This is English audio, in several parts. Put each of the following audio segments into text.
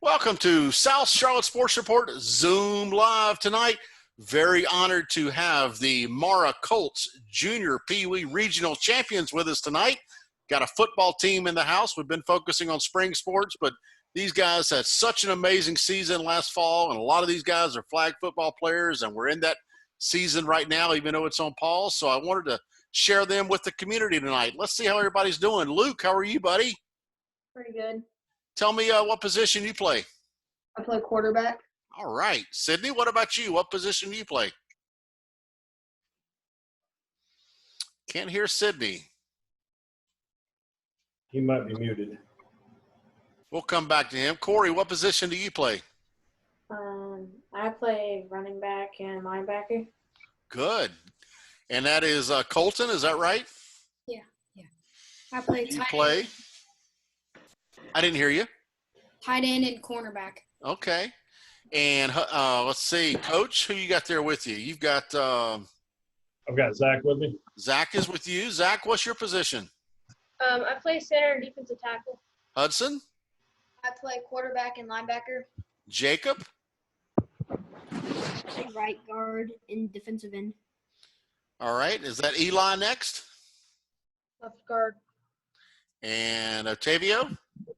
Welcome to South Charlotte Sports Report Zoom Live tonight. Very honored to have the Mara Colts Junior Pee Wee Regional Champions with us tonight. Got a football team in the house. We've been focusing on spring sports, but these guys had such an amazing season last fall, and a lot of these guys are flag football players, and we're in that season right now, even though it's on pause. So I wanted to share them with the community tonight. Let's see how everybody's doing. Luke, how are you, buddy? Pretty good. Tell me what position you play. I play quarterback. All right. Sydney, what about you? What position do you play? Can't hear Sydney. He might be muted. We'll come back to him. Corey, what position do you play? I play running back and linebacker. Good. And that is Colton, is that right? Yeah. I play You play? I didn't hear you. tight end and cornerback. Okay. And let's see, Coach, who you got there with you? You've got I've got Zach with me. Zach is with you. Zach, what's your position? I play center and defensive tackle. Hudson? I play quarterback and linebacker. Jacob? I play right guard and defensive end. All right. Is that Eli next? Left guard. And Octavio?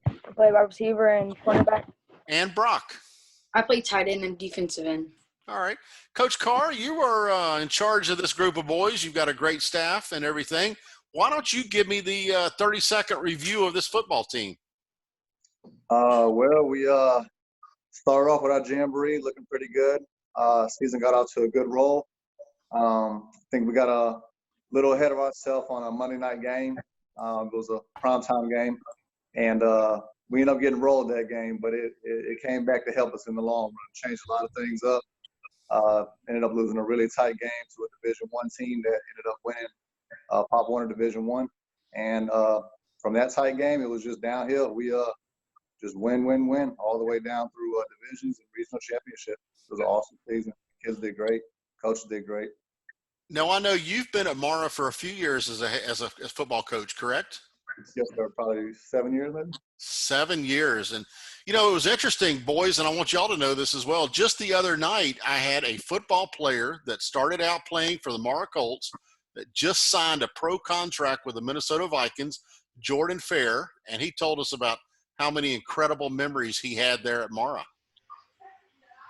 I play wide receiver and cornerback. And Brock? I play tight end and defensive end. All right. Coach Carr, you are in charge of this group of boys. You've got a great staff and everything. Why don't you give me the 30-second review of this football team? Well, we started off with our jamboree looking pretty good. Season got out to a good roll. I think we got a little ahead of ourselves on a Monday night game. It was a primetime game. And we ended up getting rolled that game, but it came back to help us in the long run. Changed a lot of things up. Ended up losing a really tight game to a Division I team that ended up winning Pop Warner Division I. And from that tight game, it was just downhill. We just win all the way down through divisions and regional championship. It was an awesome season. Kids did great. Coaches did great. Now, I know you've been at Mara for a few years as a football coach, correct? Yes, sir. Probably 7 years, maybe. 7 years. And, you know, it was interesting, boys, and I want y'all to know this as well. Just the other night, I had a football player that started out playing for the Mara Colts that just signed a pro contract with the Minnesota Vikings, Jordan Fair, and he told us about how many incredible memories he had there at Mara.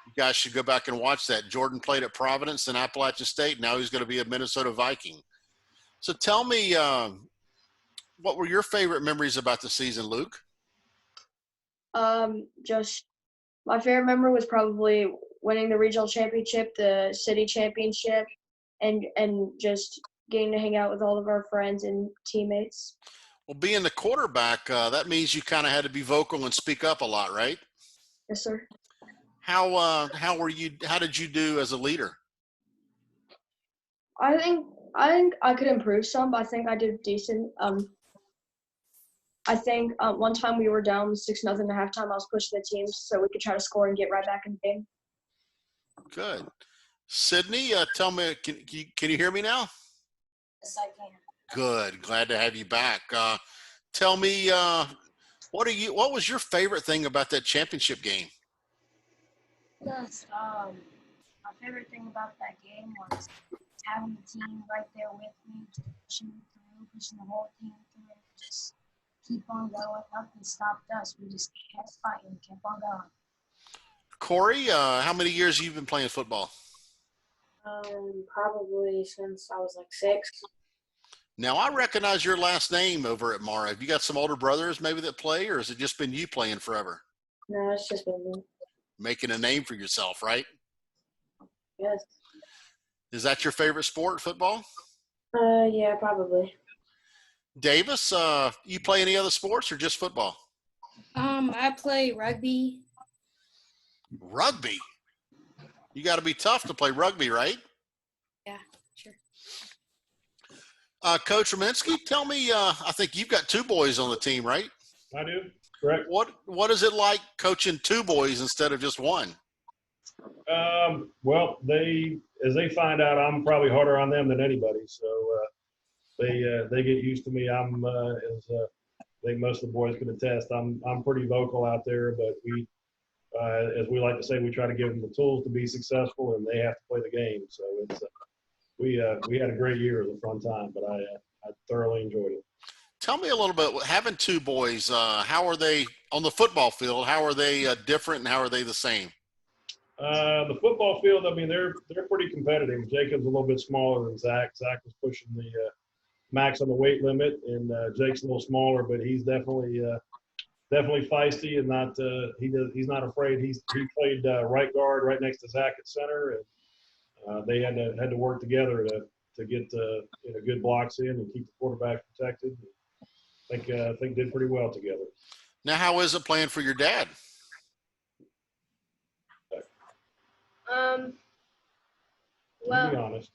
You guys should go back and watch that. Jordan played at Providence and Appalachian State. Now he's going to be a Minnesota Viking. So tell me, what were your favorite memories about the season, Luke? Just my favorite memory was probably winning the regional championship, the city championship, and just getting to hang out with all of our friends and teammates. Well, being the quarterback, that means you kind of had to be vocal and speak up a lot, right? Yes, sir. How were you? How did you do as a leader? I think I could improve some, but I think I did decent. I think one time we were down 6-0 at halftime. I was pushing the team so we could try to score and get right back in the game. Good. Sydney, tell me, can you hear me now? Yes, I can. Good. Glad to have you back. Tell me, what was your favorite thing about that championship game? Yes, my favorite thing about that game was having the team right there with me, just pushing the whole team through, just keep on going. Nothing stopped us. We just kept fighting, kept on going. Corey, how many years have you been playing football? Probably since I was like 6. Now, I recognize your last name over at Mara. Have you got some older brothers maybe that play, or has it just been you playing forever? No, it's just been me. Making a name for yourself, right? Yes. Is that your favorite sport, football? Yeah, probably. Davis, you play any other sports or just football? I play rugby. Rugby? You got to be tough to play rugby, right? Yeah, sure. Coach Rominski, tell me, I think you've got 2 boys on the team, right? I do. Correct. What is it like coaching 2 boys instead of just 1? Well, as they find out, I'm probably harder on them than anybody. So they get used to me. I'm as I think most of the boys can attest. I'm pretty vocal out there, but As we like to say, we try to give them the tools to be successful, and they have to play the game. So it's we had a great year. It was a fun time, but I thoroughly enjoyed it. Tell me a little bit, having two boys, how are they on the football field? How are they different and how are they the same? The football field, I mean, they're pretty competitive. Jacob's a little bit smaller than Zach. Zach was pushing the max on the weight limit, and Jake's a little smaller, but he's definitely feisty and not he's not afraid. He played right guard right next to Zach at center, and they had to work together to get good blocks in and keep the quarterback protected. I think did pretty well together. Now, how is it playing for your dad? Well, be Well, honest.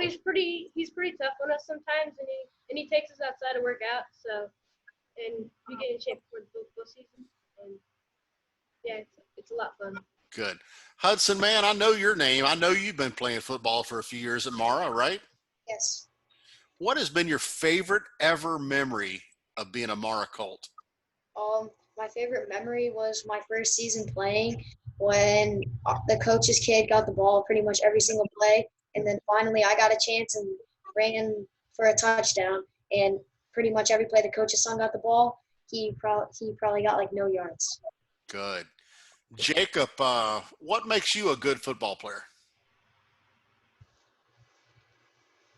he's pretty tough on us sometimes, and he takes us outside to work out. So, and we get in shape for the football season, and yeah, it's a lot of fun. Good. Hudson, man, I know your name. I know you've been playing football for a few years at Mara, right? Yes. What has been your favorite ever memory of being a Mara Colt? My favorite memory was my first season playing when the coach's kid got the ball pretty much every single play, and then finally I got a chance and ran for a touchdown. And pretty much every play the coach's son got the ball, he probably got like no yards. Good. Jacob, what makes you a good football player?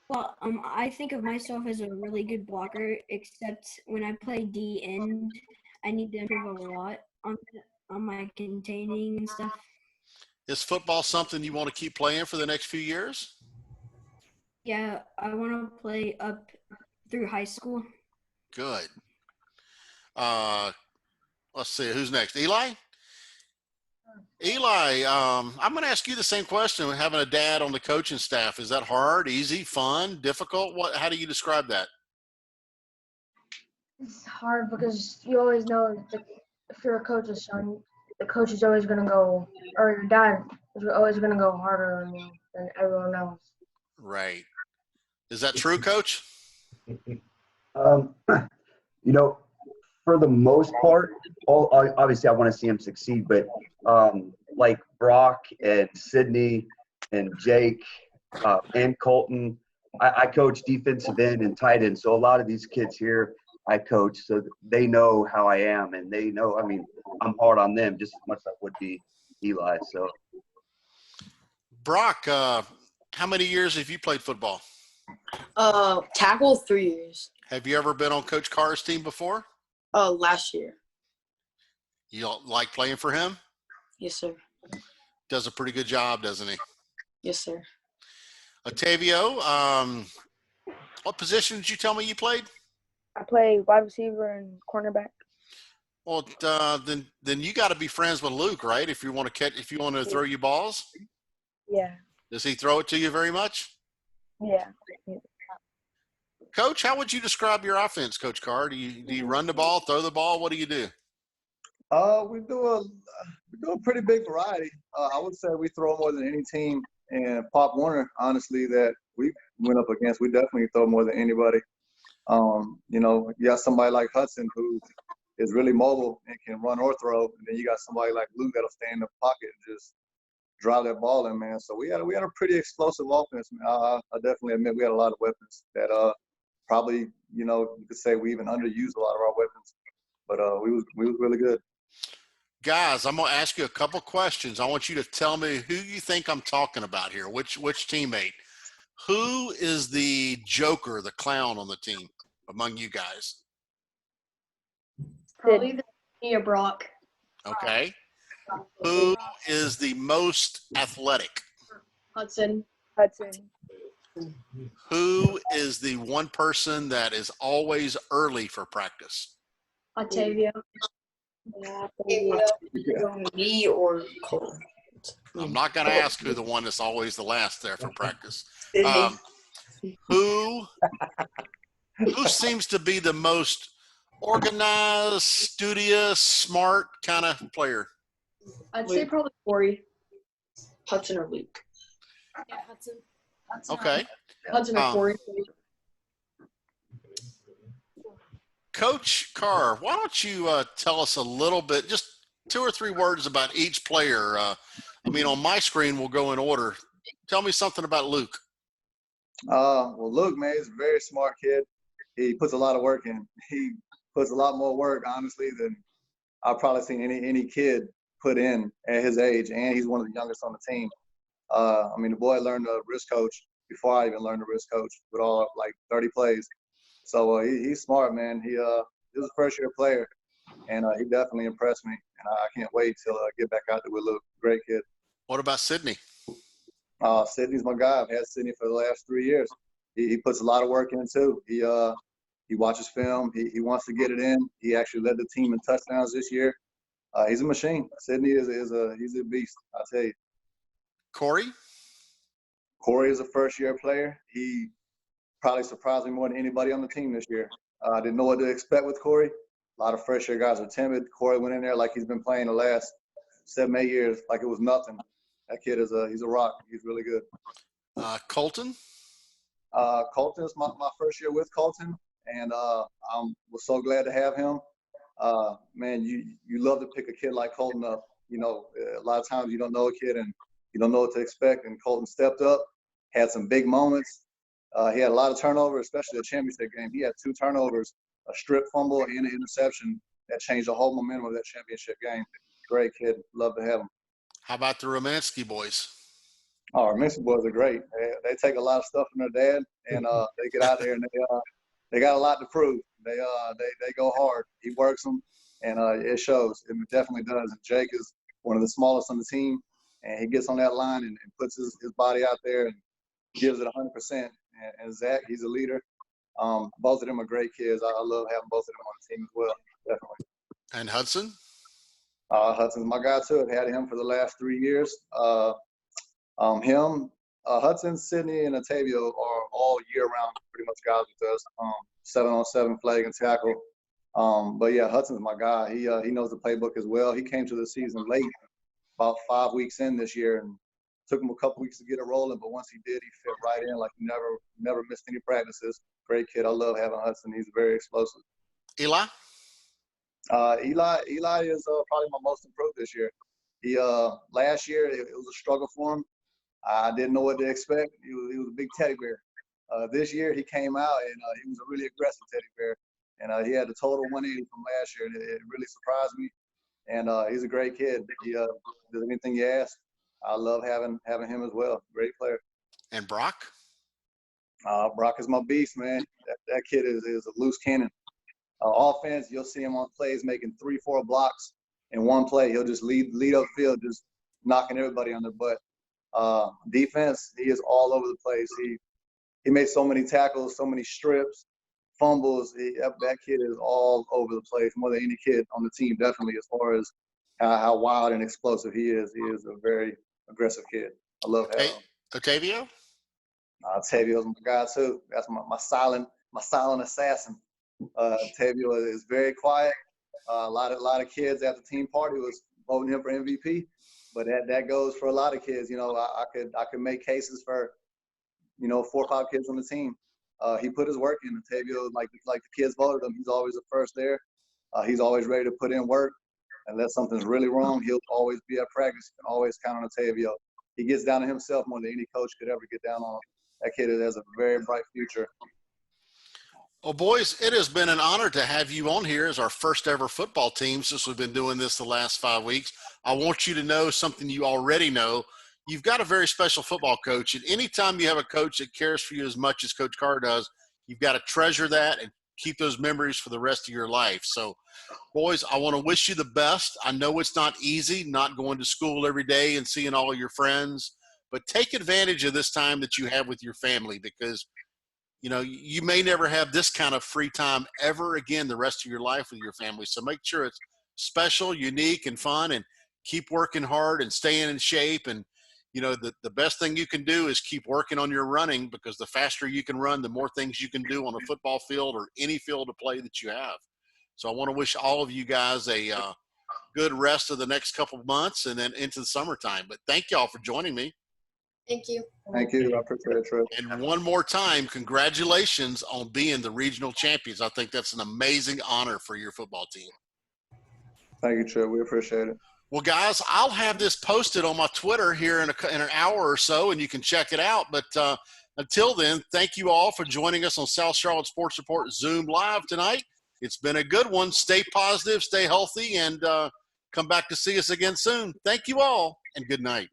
Well, I think of myself as a really good blocker, except when I play D end, I need to improve a lot on my containing and stuff. Is football something you want to keep playing for the next few years? Yeah, I want to play up through high school. Good. Let's see, who's next? Eli? Eli, I'm going to ask you the same question. Having a dad on the coaching staff, is that hard, easy, fun, difficult? How do you describe that? It's hard because you always know that if you're a coach's son, the coach is always going to go, or your dad is always going to go harder on you than everyone else. Right. Is that true, Coach? You know, for the most part, obviously I want to see him succeed, but like Brock and Sydney and Jake and Colton, I coach defensive end and tight end. So a lot of these kids here I coach, so they know how I am, and they know, I mean, I'm hard on them just as much as I would be Eli. So, Brock, how many years have you played football? Tackle 3 years. Have you ever been on Coach Carr's team before? Last year. You like playing for him? Yes, sir. Does a pretty good job, doesn't he? Yes, sir. Otavio, what position did you tell me you played? I play wide receiver and cornerback. Well, then you got to be friends with Luke, right? If you want to throw you balls. Yeah. Does he throw it to you very much? Yeah. Coach, how would you describe your offense, Coach Carr? Do you run the ball, throw the ball? What do you do? We do a pretty big variety. I would say we throw more than any team, and Pop Warner, honestly, that we went up against, we definitely throw more than anybody. You got somebody like Hudson who is really mobile and can run or throw, and then you got somebody like Luke that'll stay in the pocket and just drive that ball in, man. So we had a pretty explosive offense, man. I definitely admit we had a lot of weapons that probably, you could say we even underused a lot of our weapons, but we was really good. Guys, I'm going to ask you a couple questions. I want you to tell me who you think I'm talking about here. Which teammate? Who is the joker, the clown on the team among you guys? Probably the Brock. Okay. Who is the most athletic? Hudson. Who is the one person that is always early for practice? Otavio. Me or Cole. I'm not going to ask who the one that's always the last there for practice. Who seems to be the most organized, studious, smart kind of player? I'd say probably Corey. Hudson or Luke. Yeah, Hudson. Okay. Hudson or Corey. Coach Carr, why don't you tell us a little bit, just 2 or 3 words about each player. I mean, on my screen, we'll go in order. Tell me something about Luke. Well, Luke, man, he's a very smart kid. He puts a lot of work in. He puts a lot more work, honestly, than I've probably seen any kid put in at his age, and he's one of the youngest on the team. I mean, the boy learned the wrist coach before I even learned the wrist coach with all like 30 plays. So he's smart, man. He was a first-year player, and he definitely impressed me. And I can't wait till I get back out there with Luke. Great kid. What about Sydney? Sydney's my guy. I've had Sydney for the last 3 years. He puts a lot of work in too. He watches film. He wants to get it in. He actually led the team in touchdowns this year. He's a machine. Sydney he's a beast. I'll tell you. Corey? Corey is a first-year player. He probably surprised me more than anybody on the team this year. I didn't know what to expect with Corey. A lot of first-year guys are timid. Corey went in there like he's been playing the last 7, 8 years, like it was nothing. That kid he's a rock. He's really good. Colton? Colton is my first year with Colton, and I was so glad to have him. Man, you love to pick a kid like Colton up. You know, a lot of times you don't know a kid and you don't know what to expect, and Colton stepped up, had some big moments. He had a lot of turnovers, especially the championship game. He had 2 turnovers, a strip fumble and an interception that changed the whole momentum of that championship game. Great kid. Love to have him. How about the Romanski boys? Oh, our Mixon boys are great. They take a lot of stuff from their dad, and they get out there and they got a lot to prove. They go hard. He works them, and it shows. It definitely does. And Jake is one of the smallest on the team, and he gets on that line and puts his body out there and gives it 100%. And Zach, he's a leader. Both of them are great kids. I love having both of them on the team as well. Definitely. And Hudson? Hudson's my guy too. I've had him for the last 3 years. Hudson, Sydney, and Otavio are all year-round pretty much guys with us. 7-on-7 flag and tackle. But yeah, Hudson's my guy. He knows the playbook as well. He came to the season late, about 5 weeks in this year, and took him a couple weeks to get it rolling. But once he did, he fit right in like he never missed any practices. Great kid. I love having Hudson. He's very explosive. Eli? Eli is probably my most improved this year. He last year it was a struggle for him. I didn't know what to expect. He was a big teddy bear. This year he came out and he was a really aggressive teddy bear, and he had a total 180 from last year. It really surprised me, and he's a great kid. He does anything you ask. I love having him as well. Great player. And Brock? Brock is my beast, man. That kid is a loose cannon. Offense, you'll see him on plays making 3-4 blocks in one play. He'll just lead up field, just knocking everybody on their butt. Defense, he is all over the place. He made so many tackles, so many strips, fumbles. That kid is all over the place, more than any kid on the team, definitely, as far as how wild and explosive he is. He is a very aggressive kid. I love having him. Otavio? Otavio's my guy too. That's my silent assassin. Otavio is very quiet. A lot of kids at the team party was voting him for MVP, but that goes for a lot of kids. You know, I could make cases for, 4 or 5 kids on the team. He put his work in. Otavio, like the kids voted him, he's always the first there. He's always ready to put in work. Unless something's really wrong, he'll always be at practice. You can always count on Otavio. He gets down to himself more than any coach could ever get down on him. That kid has a very bright future. Well, boys, it has been an honor to have you on here as our first ever football team since we've been doing this the last 5 weeks. I want you to know something you already know. You've got a very special football coach, and anytime you have a coach that cares for you as much as Coach Carr does, you've got to treasure that and keep those memories for the rest of your life. So, boys, I want to wish you the best. I know it's not easy, not going to school every day and seeing all your friends, but take advantage of this time that you have with your family, because you may never have this kind of free time ever again the rest of your life with your family. So make sure it's special, unique, and fun, and keep working hard and staying in shape. And, the best thing you can do is keep working on your running, because the faster you can run, the more things you can do on a football field or any field of play that you have. So I want to wish all of you guys a good rest of the next couple of months and then into the summertime. But thank y'all for joining me. Thank you. Thank you. I appreciate it, Tripp. And one more time, congratulations on being the regional champions. I think that's an amazing honor for your football team. Thank you, Tripp. We appreciate it. Well, guys, I'll have this posted on my Twitter here in an hour or so, and you can check it out. But until then, thank you all for joining us on South Charlotte Sports Report Zoom Live tonight. It's been a good one. Stay positive, stay healthy, and come back to see us again soon. Thank you all, and good night.